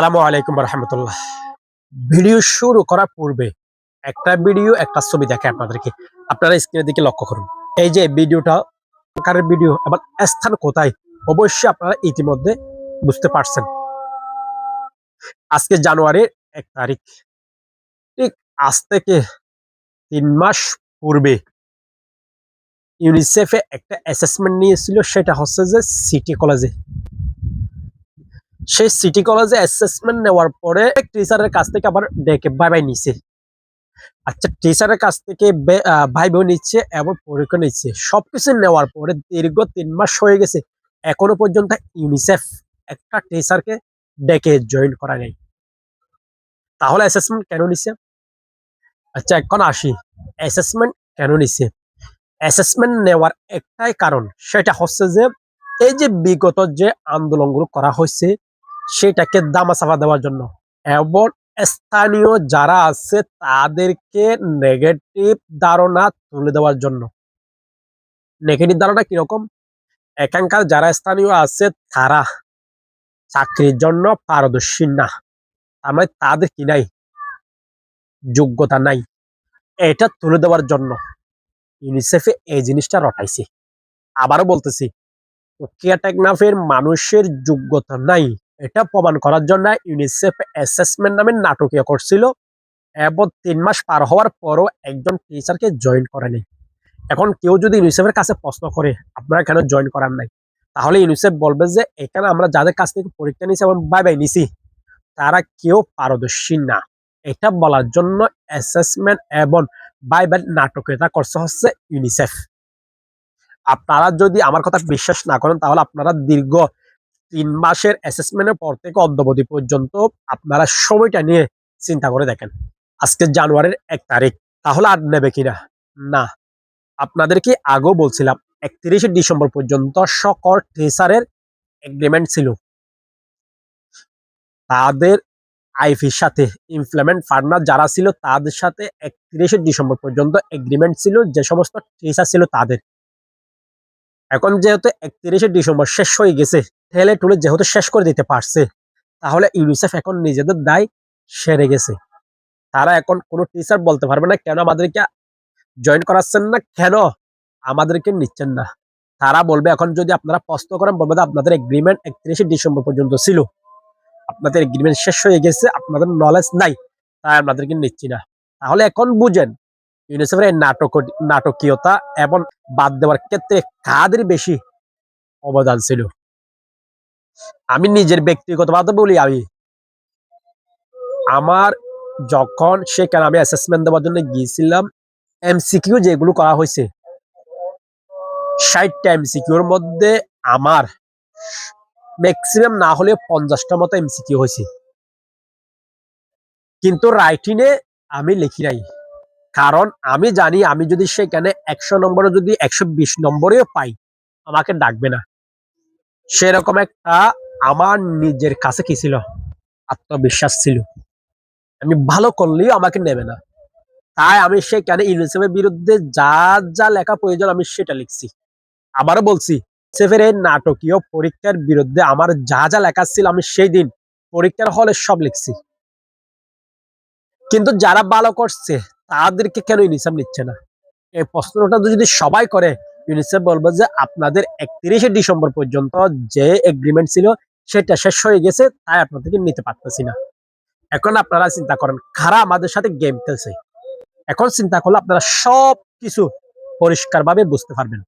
আসসালামু আলাইকুম রহমতুল্লাহ। ভিডিও শুরু করার পূর্বে একটা ছবি দেখে আপনাদেরকে, আপনারা স্ক্রিনের দিকে লক্ষ্য করুন। এই যে ভিডিওটা কারের ভিডিও এবং স্থান কোথায় অবশ্যই আপনারা ইতিমধ্যে বুঝতে পারছেন। আজকে জানুয়ারির 1 তারিখ, ঠিক আজ থেকে 3 মাস পূর্বে ইউনিসেফে একটা অ্যাসেসমেন্ট নিয়েছিল, সেটা হচ্ছে যে সিটি কলেজে। সেই সিটি কলেজে অ্যাসেসমেন্ট নেওয়ার পরে টিচারের কাছ থেকে আবার ডেকে বাই বাই নিছে। আচ্ছা, টিচারের কাছ থেকে ভাইবেও নিচ্ছে এবং পরীক্ষা নিচ্ছে। সবকিছু নেওয়ার পরে দীর্ঘ 3 মাস হয়ে গেছে, এখনো পর্যন্ত ইউনিসেফ একটা টিচারকে ডেকে জয়েন করা নেই। তাহলে অ্যাসেসমেন্ট কেন নিছে? আচ্ছা, এখন আসি অ্যাসেসমেন্ট কেন নিছে। অ্যাসেসমেন্ট নেওয়ার একটাই কারণ, সেটা হচ্ছে যে এই যে বিগত যে আন্দোলনগুলো করা হয়েছে সেটাকে দামাচাপা দেওয়ার জন্য এবং স্থানীয় যারা আছে তাদেরকে নেগেটিভ ধারণা তুলে দেওয়ার জন্য। নেগেটিভ ধারণা কিরকম? এখানকার যারা স্থানীয় আছে তারা চাকরির জন্য পারদর্শী না, তার মানে তাদের কি নাই, যোগ্যতা নাই, এটা তুলে দেওয়ার জন্য ইউনিসেফে এই জিনিসটা রটাইছে। আবারও বলতেছি, উকিয়া টেকনাফের মানুষের যোগ্যতা নাই এটা প্রমাণ করার জন্য ইউনিসেফ অ্যাসেসমেন্ট নামে নাটকীয় করছিল এবং 3 মাস পার হওয়ার পরও একজন টিচারকে জয়েন করেনি। এখন কেউ যদি ইউনিসেফের কাছে প্রশ্ন করে আপনারা কেন জয়েন করার নাই, তাহলে ইউনিসেফ বলবে যে এখানে আমরা যাদের কাছ থেকে পরীক্ষা নিছি এবং বাই বাই নিছি তারা কেউ পারদর্শী না। এটা বলার জন্য অ্যাসেসমেন্ট এবং বাই বাই নাটকীয়তা করছে হচ্ছে ইউনিসেফ। আপনারা যদি আমার কথা বিশ্বাস না করেন তাহলে আপনারা দীর্ঘ 3 মাসের অ্যাসেসমেন্টের পর থেকে অদ্যাবধি পর্যন্ত আপনারা সময়টা নিয়ে চিন্তা করে দেখেন। আজকে জানুয়ারির 1 তারিখ, তাহলে আর নেবে কিনা? না। আপনাদেরকে আগেও বলছিলাম 31শে ডিসেম্বর পর্যন্ত সকল টিচারের এগ্রিমেন্ট ছিল। তাদের আইফির সাথে ইমপ্লয়মেন্ট পার্টনার যারা ছিল তাদের সাথে 31শে ডিসেম্বর পর্যন্ত এগ্রিমেন্ট ছিল, যে সমস্ত টিচার ছিল তাদের। এখন যেহেতু 31শে ডিসেম্বর শেষ হয়ে গেছে, ঠেলে টুলে যেহেতু শেষ করে দিতে পারছে, তাহলে ইউনিসেফ এখন নিজেদের দায় সেরে গেছে। তারা এখন কোনো টিচার বলতে পারবে না কেন আমাদেরকে জয়েন করাচ্ছেন না, কেন আমাদেরকে নিচ্ছেন না। তারা বলবে, এখন যদি আপনারা প্রশ্ন করেন বলবে যে আপনাদের এগ্রিমেন্ট 31শে ডিসেম্বর পর্যন্ত ছিল, আপনাদের এগ্রিমেন্ট শেষ হয়ে গেছে, আপনাদের নলেজ নাই, তাই আপনাদেরকে নিচ্ছি না। তাহলে এখন বুঝেন ইউনিসেফের এই নাটকীয়তা এবং বাদ দেওয়ার ক্ষেত্রে কাদের বেশি অবদান ছিল। আমি নিজের ব্যক্তিগতভাবে বলি, আমার যখন সেখানে আমি অ্যাসেসমেন্ট দেওয়ার জন্য গিয়েছিলাম, এমসিকিউ যেগুলো করা হয়েছে 60টা এমসিকিউর মধ্যে আমার ম্যাক্সিমাম না হলে 50টার মতো এমসিকিউ হয়েছে, কিন্তু রাইটিংয়ে আমি লিখি নাই। কারণ আমি জানি আমি যদি সেখানে 100 নম্বরে যদি 120 নম্বরেও পাই আমাকে ডাকবে না। সেরকম একটা আমার নিজের কাছে কি ছিল, আত্মবিশ্বাস ছিল, আমি ভালো করলেও আমাকে নেবে না। তাই আমি সেখানে ইউনিসেফের বিরুদ্ধে যা যা লেখা প্রয়োজন আমি সেটা লিখছি। আবারও বলছি, ইউনিসেফের এই নাটকীয় পরীক্ষার বিরুদ্ধে আমার যা যা লেখা ছিল আমি সেই দিন পরীক্ষার হলে সব লিখছি। কিন্তু যারা ভালো করছে তাদেরকে কেন ইউনিসেফ নিচ্ছে না? এই প্রশ্নটা যদি সবাই করে, ইউনিসেফ বলবে যে আপনাদের 31শে ডিসেম্বর পর্যন্ত যে এগ্রিমেন্ট ছিল সেটা শেষ হয়ে গেছে, তাই আপনাদেরকে নিতে পারতেছি না। এখন আপনারা চিন্তা করেন কারা আমাদের সাথে গেম খেলছে। এখন চিন্তা করলে আপনারা সবকিছু পরিষ্কারভাবে বুঝতে পারবেন।